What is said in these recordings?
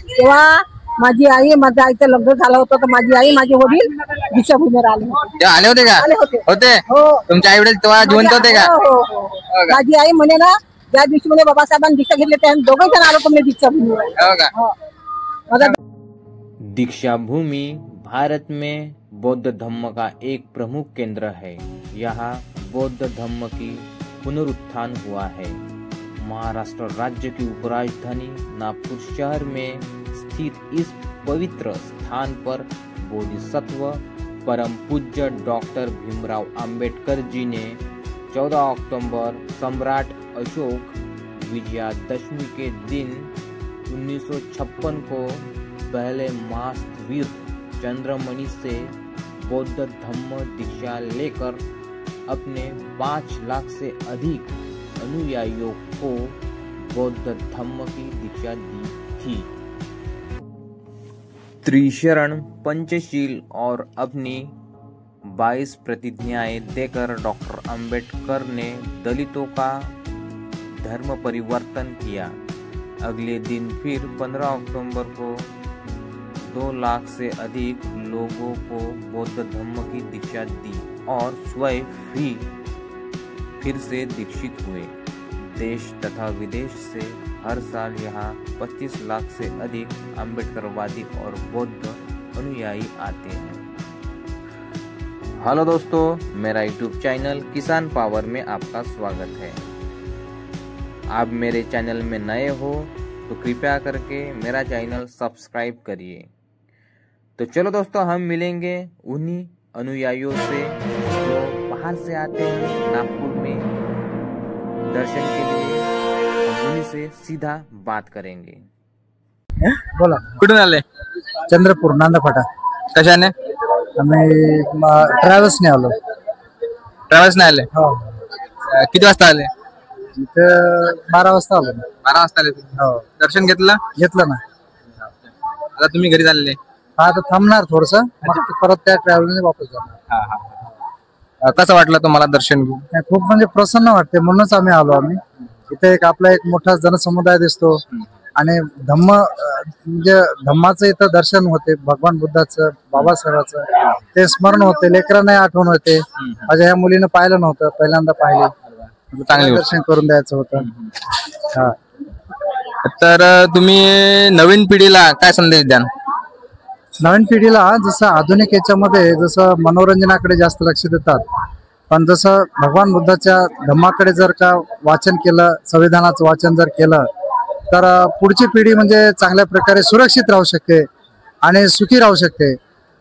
तेव्हा माझी आई, माझ्या आईचं लग्न झालं होतं तर माझी आई, माझे वडील दीक्षाभूमीवर आले होते. तेव्हा आले होते का? आले होते. होते. हो. तुमचे आई वडील तेव्हा जिवंत होते का? हो, हो, हो. माझी आई म्हणे ना, ज्या दिवशी म्हणे बाबासाहेबांनी दीक्षा घेतली त्या दोघे जण आलो तुम्ही दीक्षाभूमीवर. हो का? हो. दीक्षा भूमि भारत में बौद्ध धम्म का एक प्रमुख केंद्र है। यहाँ बौद्ध धम्म की पुनरुत्थान हुआ है। महाराष्ट्र राज्य की उपराजधानी नागपुर शहर में स्थित इस पवित्र स्थान पर बोधिसत्व परम पूज्य डॉक्टर भीमराव अंबेडकर जी ने 14 अक्टूबर सम्राट अशोक विजयादशमी के दिन 1956 को पहले महावीर चंद्रमणि से बौद्ध धम्म दीक्षा लेकर अपने 5 लाख से अधिक अनुयायियों को बौद्ध धम्म की दीक्षा दी थी। त्रिशरण पंचशील और अपनी 22 प्रतिज्ञाएं देकर डॉक्टर अंबेडकर ने दलितों का धर्म परिवर्तन किया। अगले दिन फिर 15 अक्टूबर को 2 लाख से अधिक लोगों को बौद्ध धम्म की दीक्षा दी और स्वयं भी फिर से दीक्षित हुए। देश तथा विदेश से हर साल यहाँ 25 लाख से अधिक अम्बेडकरवादी और बौद्ध अनुयायी आते हैं। हेलो दोस्तों, मेरा यूट्यूब चैनल किसान पावर में आपका स्वागत है। आप मेरे चैनल में नए हो तो कृपया करके मेरा चैनल सब्सक्राइब करिए। तो चलो दोस्तों, हम मिलेंगे उन्हीं अनुयायियों से जो बाहर से आते हैं नागपुर में दर्शन के लिए। हम उन्हीं से सीधा बात करेंगे। बोला. कुठून आले? चंद्रपूर, नांदफाटा. कशाने? आम्ही ट्रॅव्हल्सने आलो. ट्रॅव्हल्सने आले? हो. किती वाजता आले? इथे 12 वाजता आलो. 12 वाजता आले. हो. दर्शन घेतलं ना. आता तुम्ही घरी चालले? हा, आता थांबणार थोडस, मग परत त्या ट्रॅव्हलने वापस जाणार. कसं वाटलं तुम्हाला दर्शन घेऊन? खूप म्हणजे प्रसन्न वाटते, म्हणूनच आम्ही इथे आपला एक मोठा जनसमुदाय दिसतो आणि म्हणजे धम्माचं इथं दर्शन होते, भगवान बुद्धाचं, बाबासाहेबांचं ते स्मरण होते, लेकरांना आठवण होते. माझ्या ह्या मुलीनं पाहिलं नव्हतं, पहिल्यांदा पाहिले, चांगले दर्शन करून द्यायचं होतं. हा, तर तुम्ही नवीन पिढीला काय संदेश द्याल? नवीन पिढीला जसं आधुनिक याच्यामध्ये जसं मनोरंजनाकडे जास्त लक्ष देतात, पण जसं भगवान बुद्धाच्या धम्माकडे जर का वाचन केलं, संविधानाचं वाचन जर केलं तर पुढची पिढी म्हणजे चांगल्या प्रकारे सुरक्षित राहू शकते आणि सुखी राहू शकते.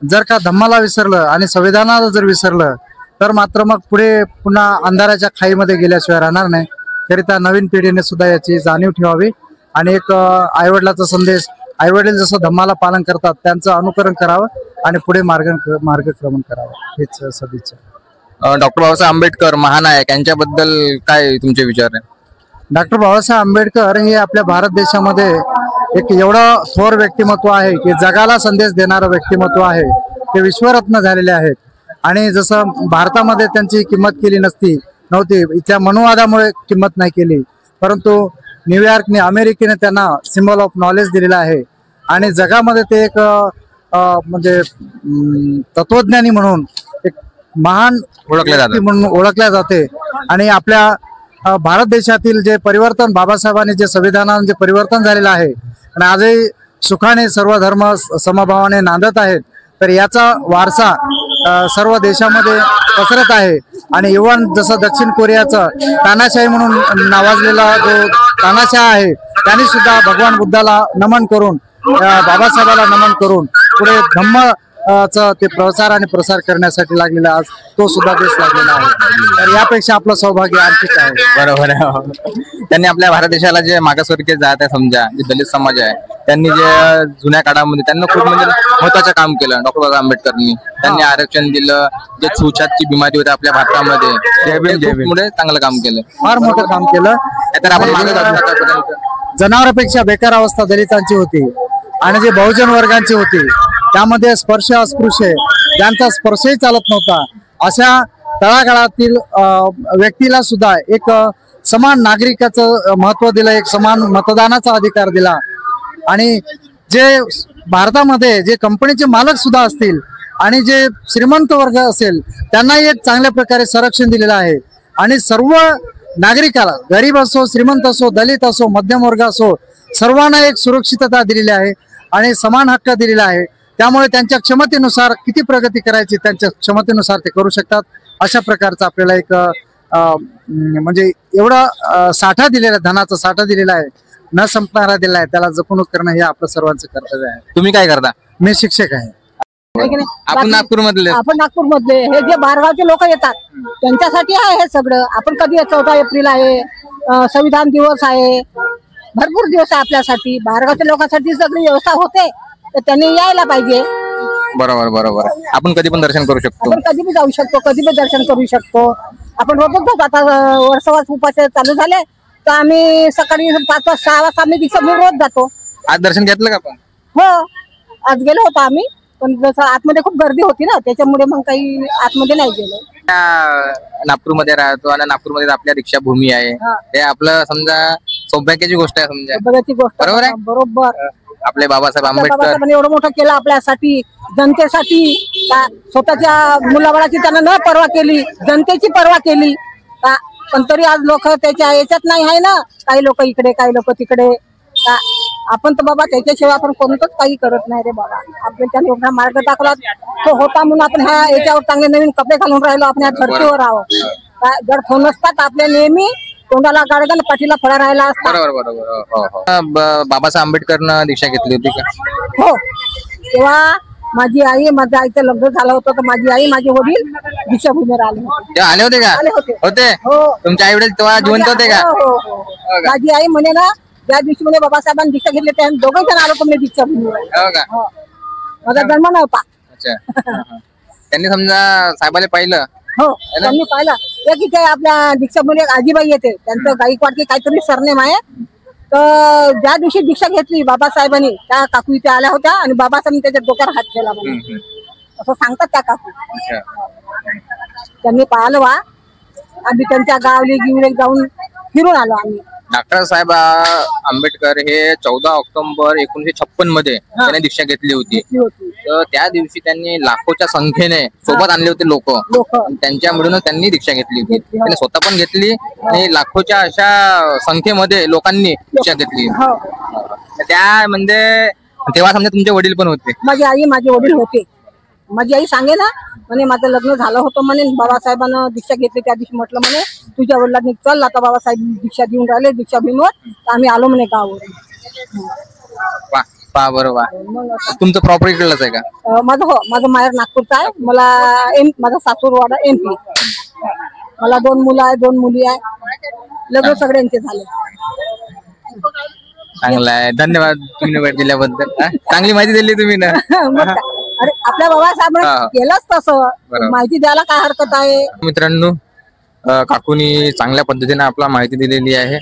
जर का धम्माला विसरलं आणि संविधानाला जर विसरलं तर मात्र मग पुढे पुन्हा अंधाराच्या खाईमध्ये गेल्याशिवाय राहणार नाही. तरी त्या नवीन पिढीने सुद्धा याची जाणीव ठेवावी आणि एक आईवडिलाचा संदेश, आईवडील जसं धम्माला पालन करतात त्यांचं अनुकरण करावं आणि पुढे मार्गक्रमण करावं, हेच सदिच्छा. डॉक्टर बाबासाहेब आंबेडकर महानायक यांच्याबद्दल काय तुमचे विचार आहे? डॉक्टर बाबासाहेब आंबेडकर हे आपल्या भारत देशामध्ये एक एवढं थोर व्यक्तिमत्व आहे की जगाला संदेश देणारं व्यक्तिमत्व आहे. ते विश्वरत्न झालेले आहेत आणि जसं भारतामध्ये त्यांची किंमत केली नव्हती, इथल्या मनुवादामुळे किंमत नाही केली, परंतु न्यूयॉर्कने, अमेरिकेने त्यांना सिम्बॉल ऑफ नॉलेज दिलेला आहे आणि जगामध्ये ते एक म्हणजे तत्वज्ञानी म्हणून एक महान म्हणून ओळखल्या जाते. आणि आपल्या भारत देशातील जे परिवर्तन, बाबासाहेबांनी जे संविधानाने जे परिवर्तन झालेलं आहे आणि आजही सुखाने सर्व धर्म समभावाने नांदत आहेत, तर याचा वारसा सर्व देशामध्ये पसरत आहे. आणि इव्हन जसं दक्षिण कोरियाचं तानाशाही म्हणून नावाजलेला जो तानाशाह आहे, त्यांनी सुद्धा भगवान बुद्धाला नमन करून, बाबासाहेबाला नमन करून पुढे धम्माचा ते प्रचार आणि प्रसार करण्यासाठी लागलेला आज तो सुद्धा देश लागलेला आहे. तर यापेक्षा आपलं सौभाग्य आणखी काय? बरोबर आहे. त्यांनी आपल्या भारत देशाला जे मागासवर्गीय जात आहे, समजा जे दलित समाज आहे, त्यांनी जे जुन्या काळामध्ये त्यांना खूप म्हणजे महत्वाचं काम केलं. डॉक्टर बाबासाहेब आंबेडकरांनी त्यांनी आरक्षण दिलं. जे छूछातची बिमारी होती आपल्या भारतामध्ये, मुळे चांगलं काम केलं, फार मोठं काम केलं. तर आपण मागे जातो. जनावरांपेक्षा बेकार अवस्था दलितांची होती आणि जे बहुजन वर्गांची होती त्यामध्ये स्पर्श अस्पृश्य, ज्यांचा स्पर्शही चालत नव्हता, अशा तळागाळातील व्यक्तीला सुद्धा एक समान नागरिकाचं महत्व दिलं, एक समान मतदानाचा अधिकार दिला. आणि जे भारतामध्ये जे कंपनीचे मालक सुद्धा असतील आणि जे श्रीमंत वर्ग असेल त्यांनाही एक चांगल्या प्रकारे संरक्षण दिलेलं आहे आणि सर्व नागरिकाला गरीब असो, श्रीमंत असो, दलित असो, मध्यम वर्ग असो, सर्वांना एक सुरक्षितता दिलेली आहे आणि समान हक्क दिलेला आहे. त्यामुळे त्यांच्या क्षमतेनुसार किती प्रगती करायची त्यांच्या क्षमतेनुसार ते करू शकतात. अशा प्रकारचा आपल्याला एक म्हणजे एवढा साठा दिलेला, धनाचा साठा दिलेला आहे, न संपणारा दिला आहे, त्याला जपणूक करणं हे आपलं सर्वांचं कर्तव्य आहे. तुम्ही काय करता? मी शिक्षक आहे. आपण नागपूर मधले. आपण नागपूर मधले. हे जे बाहेरगावचे लोक येतात त्यांच्यासाठी आहे हे सगळं. आपण कधी 14 एप्रिल आहे, संविधान दिवस आहे, भरपूर दिवस आहे आपल्यासाठी. बाहेरगावच्या लोकांसाठी सगळी व्यवस्था होते तर त्यांनी यायला पाहिजे. बरोबर बरोबर. आपण कधी पण दर्शन करू शकतो. आपण कधी बी जाऊ शकतो, कधी बी दर्शन करू शकतो. आपण रोजच जातो. आता वर्षावास उपास चालू झाले तर आम्ही सकाळी 5-6 वाजता आम्ही दीक्षा रोज जातो. आज दर्शन घेतलं का आपण? हो, आज गेलो होतो आम्ही, पण जसं आतमध्ये खूप गर्दी होती ना त्याच्यामुळे मग काही आतमध्ये नाही गेलो. नागपूरमध्ये राहतो आणि नागपूरमध्ये आपल्या दीक्षाभूमी आहे. हे आपलं समजा सौभाग्याची गोष्ट आहे समजा. बघायची गोष्ट बरोबर आहे. बरोबर. आपले बाबासाहेब आंबेडकर बाबासाहेबांनी एवढं मोठं केलं आपल्यासाठी, जनतेसाठी. स्वतःच्या मुलाबाळाची त्यानं न पर्वा केली, जनतेची पर्वा केली. पण तरी आज लोक त्याच्या याच्यात नाही आहे ना. काही लोक इकडे, काही लोक तिकडे. आपण तर बाबा त्याच्याशिवाय आपण कोणतंच काही करत नाही रे बाबा. आपल्या त्याने एवढा मार्ग टाकला तो होता म्हणून आपण ह्या याच्यावर चांगले नवीन कपडे घालून राहिलो, आपण ह्या धर्तीवर आहोत. जर तो नसतात आपल्या नेहमी तोंडाला गाडगन पाठीला फळा राहिला असता. बरोबर बरोबर. बाबासाहेब आंबेडकरनं दीक्षा घेतली होती का? हो, तेव्हा माझी आई, माझ्या आईचं लग्न झालं होतं तर माझी आई, माझे वडील दीक्षाभूमीवर आले होते. आले होते का? आले होते. होते. हो. तुमचे आई वडील तेव्हा जिवंत होते का? हो, हो. माझी आई म्हणे ना, ज्या दिवशी म्हणे बाबासाहेबांनी दीक्षा घेतली त्या दोघे जण आलो तुम्ही दीक्षाभूमीवर. हो का? हो. माझा जन्म नव्हता. अच्छा. त्यांनी समजा साहेबाला पाहिलं. हो, त्यांनी पाहिलं. एक इथे आपल्या दीक्षाभूमी एक आजीबाई येते, त्यांचं गायकवाडची काहीतरी सरनेम आहे. तर ज्या दिवशी दीक्षा घेतली बाबासाहेबांनी, त्या काकू इथे आल्या होत्या आणि बाबासाहेबांनी त्याच्या डोक्यावर हात ठेवला म्हणून असं सांगतात त्या काकू. त्यांनी पाहिलं वा. आम्ही त्यांच्या गावली गिवले जाऊन फिरून आलो आम्ही. डॉक्टर साहेब आंबेडकर हे 14 ऑक्टोबर 1956 मध्ये त्याने दीक्षा घेतली होती. तर त्या दिवशी त्यांनी लाखोच्या संख्येने सोबत आणले होते लोक. त्यांच्या मिळून त्यांनी दीक्षा घेतली होती. त्यांनी स्वतः पण घेतली आणि लाखोच्या अशा संख्येमध्ये लोकांनी दीक्षा घेतली. त्या म्हणजे तेव्हा समजा तुमचे वडील पण होते. माझी आई, माझे वडील होते. माझी आई सांगे ना म्हणे माझं लग्न झालं होतं म्हणे, बाबासाहेबांना दीक्षा घेतली त्या दिवशी. म्हटलं म्हणे तुझ्या वडिलांनी चल आता बाबासाहेब दीक्षा देऊन राहिले दीक्षाभूमीवर. आम्ही आलो म्हणे गावावर. बरोबर. तुमचं प्रॉपर इकडलंच आहे का? माझं हो, माझं माहेर नागपूरचं आहे. मला माझा सासूरवाडा MP. मला 2 मुलं आहे, 2 मुली आहे. लग्न सगळ्यांचे झाले. चांगलं आहे. धन्यवाद तुम्ही वेळ दिल्याबद्दल. चांगली माहिती दिली तुम्ही ना. अरे आपल्या बाबासाहेबांना केलंच तसं, माहिती द्यायला काय हरकत आहे. मित्रांनो, काकूनी चांगल्या पद्धतीने आपला माहिती दिलेली आहे.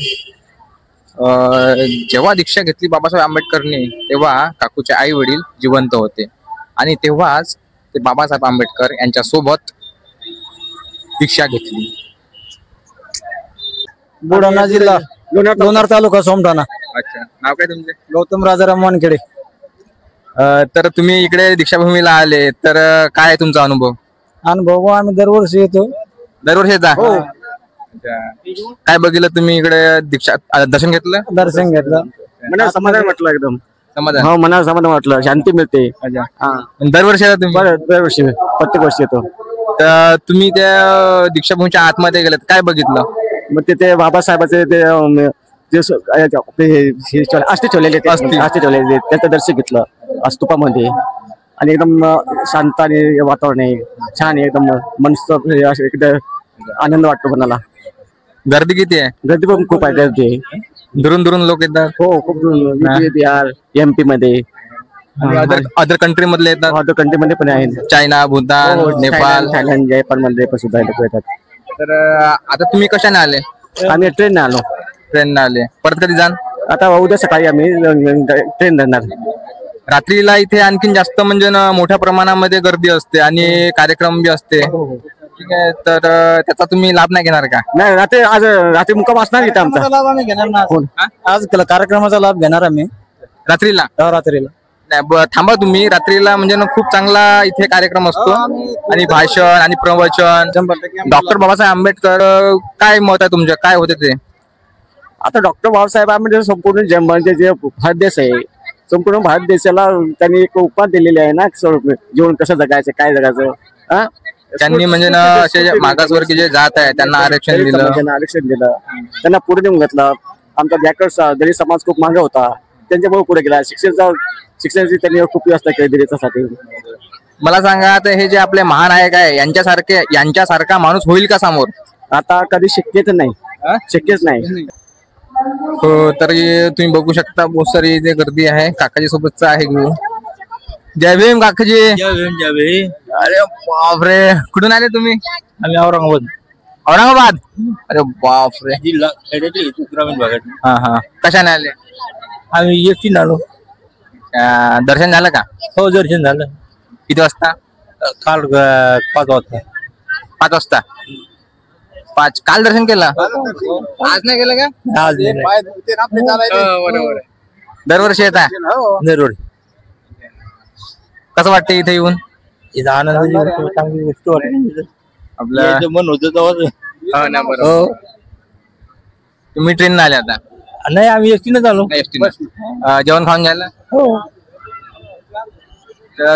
जेव्हा दीक्षा घेतली बाबासाहेब आंबेडकरनी तेव्हा काकूचे आई वडील जिवंत होते आणि तेव्हाच ते बाबासाहेब आंबेडकर यांच्या सोबत दीक्षा घेतली. बुलढाणा जिल्हा, लोणार तालुका, सोमठाणा. अच्छा. नाव काय तुमचे? गौतम राजाराम वानखेडे. तर तुम्ही इकडे दीक्षाभूमीला आले तर काय आहे तुमचा अनुभव? अनुभव आम्ही दरवर्षी येतो. दरवर्षी येता? काय बघितलं तुम्ही इकडे? दीक्षा दर्शन घेतलं? दर्शन घेतलं. मनाला समाधान वाटलं एकदम. समाधान? हो, मनाला समाधान वाटलं, शांती मिळते. दरवर्षी येता तुम्ही? दरवर्षी, प्रत्येक वर्षी येतो. तर तुम्ही त्या दीक्षाभूमीच्या आतमध्ये गेलात, काय बघितलं? मग ते बाबासाहेबांचे ते अस्थि ठेवलेले, त्याचं दर्शन घेतलं स्तूपामध्ये आणि एकदम शांत आणि वातावरण आहे, छान आहे एकदम. मन एकदम आनंद वाटतो मनाला. गर्दी किती आहे? गर्दी पण खूप आहे. गर्दी दुरून दुरून लोक येतात. हो, खूप बिहार, MP मध्ये, अदर कंट्री मधले येतात. अदर कंट्री मध्ये पण आहे. China, Bhutan, Nepal, Thailand, Japan मध्ये पण सुद्धा लोक येतात. तर आता तुम्ही कशाने आले? आम्ही ट्रेनने आलो. ट्रेनने आले. परत कधी जाण? आता उद्या सकाळी आम्ही ट्रेन धरणार. रात्रीला इथे आणखीन जास्त म्हणजे मोठ्या प्रमाणामध्ये गर्दी असते आणि कार्यक्रम बी असते. ठीक आहे. तर त्याचा तुम्ही लाभ नाही घेणार का? नाही, आज रात्री मुक्काम असणार इथे आमचा. लाभ आम्ही घेणार ना. आज कार्यक्रमाचा लाभ घेणार आम्ही रात्रीला. रात्रीला. नाही, थांबा तुम्ही. रात्रीला म्हणजे ना खूप चांगला इथे कार्यक्रम असतो आणि भाषण आणि प्रवचन. डॉक्टर बाबासाहेब आंबेडकर काय मत आहे तुमचं, काय होते ते? आता डॉक्टर बाबासाहेब आंबेडकर संपूर्ण म्हणजे जे भारत देश आहे, संपूर्ण भारत देशाला त्यांनी एक उपाधी दिलेली आहे ना, जीवन कसं जगायचं, काय जगायचं. त्यांनी म्हणजे ना असे जे मागासवर्गीय जे जात आहे त्यांना आरक्षण दिलं, त्यांना पुढे देऊन घेतलं. आमचा बॅकवर्ड दलित समाज खूप मागे होता, त्यांच्यामुळे पुढे गेला. शिक्षणाची त्यांनी खूप व्यवस्था केली दलितासाठी. मला सांगा, आता हे जे आपले महानायक आहे यांच्यासारखा माणूस होईल का समोर? आता कधी शक्यच नाही. हो, तर तुम्ही बघू शकता बहुत सारी इथे गर्दी आहे. काकाजी सोबतच आहे घेऊ. जय भीम काकाजी. जय भीम. अरे बापरे, कुठून आले तुम्ही? आम्ही औरंगाबाद. अरे बापरे, जिल्हा ग्रामीण भागात. हा. कशाने आले? आम्ही एकटीने आलो. दर्शन झालं का? हो, दर्शन झालं. किती वाजता? काल 5 वाजता. 5 वाजता. काल दर्शन केलं, आज नाही केलं का? आज बरोबर. दरवर्षी येत आहे? दररोज. कसं वाटतं इथे येऊन? इथं आनंदाची चांगली गोष्ट वाटते. आपलं मन होतं तेव्हा. तुम्ही ट्रेन आले आता? नाही, आम्ही एकटीनेच आलो. जेवण खाऊन झालं? हो.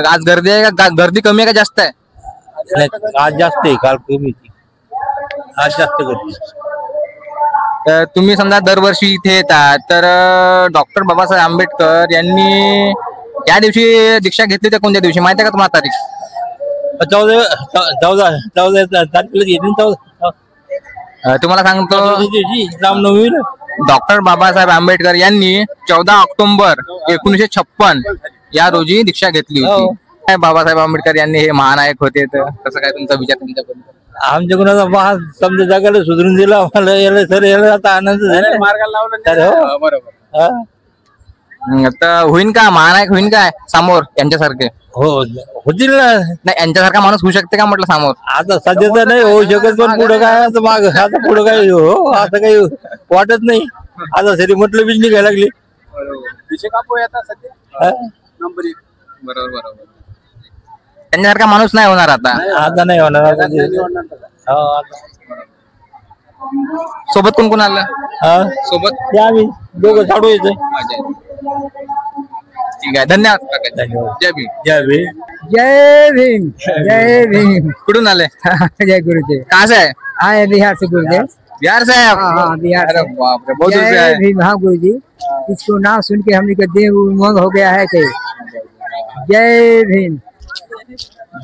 आज गर्दी आहे का? गर्दी कमी आहे का जास्त आहे? नाही, आज जास्त आहे, काल कमी होती. आज जास्त गर्दी. तर तुम्ही समजा दरवर्षी इथे येतात, तर डॉक्टर बाबासाहेब आंबेडकर यांनी या दिवशी दीक्षा घेतली तर कोणत्या दिवशी माहिती आहे का तुम्हाला तारीख? 14 तारखेला येते. तुम्हाला सांगतो, रामनवमी. डॉक्टर बाबासाहेब आंबेडकर यांनी 14 ऑक्टोबर 1956 या रोजी दीक्षा घेतली होती. काय बाबासाहेब आंबेडकर यांनी हे महानायक होते, तर कसं काय तुमचा विचार त्यांच्याबद्दल? आमच्या कोणाचा समजा जगाला सुधरून दिला आम्हाला. याला आता आनंद झाला. बरोबर. तर होईन का महानायक, होईन काय समोर यांच्यासारखे? हो, होतील ना. नाही, यांच्यासारखा माणूस होऊ शकते का म्हटलं समोर? आता सध्या तर नाही होऊ शकत, पण पुढं काय आता माग आता पुढं काय हो आता काही वाटत नाही. आता सरी म्हटलं बीज निघायला लागली. बरोबर. त्यांच्यासारखा माणूस नाही होणार आता. आता नाही होणार. सोबत कोण कोण आलं? सोबत आम्ही दोघं चालू येतोय. ठीक आहे, धन्यवाद. जय भीम. जय भीम. जय भीम. जय भीम. कुठून आले? जय गुरुदेव. कहाँ से आए बिहार से गुरुदेव. बिहार से है आप? हाँ, बिहार से. अरे बाप रे, बहुत दूर से जय आए. भीम. हाँ गुरु जी, इसको नाम सुन के हमने का देह उमंग हो गया है कि जय भीम.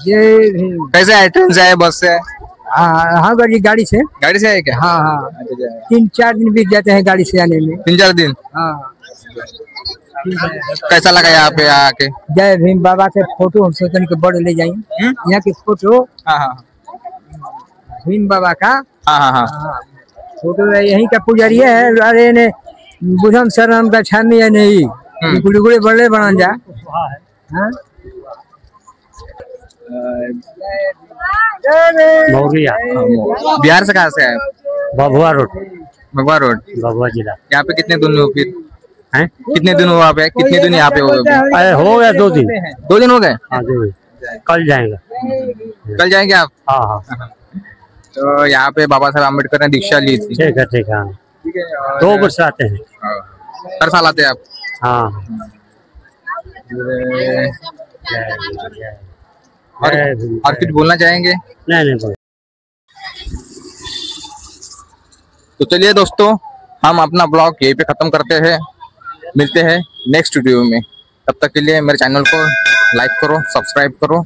जय भीम. कैसे आए? ट्रेन से आए, बस से आए? हाँ गुरु जी, गाड़ी से. गाड़ी से आए क्या? हाँ. 3-4 दिन बीत जाते हैं गाड़ी से आने में. 3-4 दिन. हाँ. कैसा लगा यहाँ पे आके? जय भीम. बाबा के फोटो हम सोचने के बड़े ले जाएंगे. यहाँ के फोटो हाँ. भीम बाबा का फोटो यहीं का पुजारी है. अरे ने बुधम शरणम गच्छामि या नहीं, गुड़गुड़े बड़े बना जा. बिहार से कहाँ से आए? भभुआ रोड. भगवा रोड. भभुआ जिला. यहाँ पे कितने दिन हो फिर? हैं? कितने दिन हुआ पे? कितने दिन यहाँ पे हो गए? हो गया 2 दिन. 2 दिन हो गए? हाँ, 2 दिन. कल जाएंगे. कल जाएंगे आप? हाँ. तो यहाँ पे बाबा साहेब आम्बेडकर ने दीक्षा ली थी. ठीक है. ठीक है. 2 वर्ष आते हैं. हर साल आते हैं आप? हाँ. और कुछ बोलना चाहेंगे? नहीं. तो चलिए दोस्तों, हम अपना ब्लॉग यहीं पे खत्म करते हैं. मिलते हैं नेक्स्ट वीडियो में. तब तक के लिए मेरे चैनल को लाइक करो, सब्सक्राइब करो.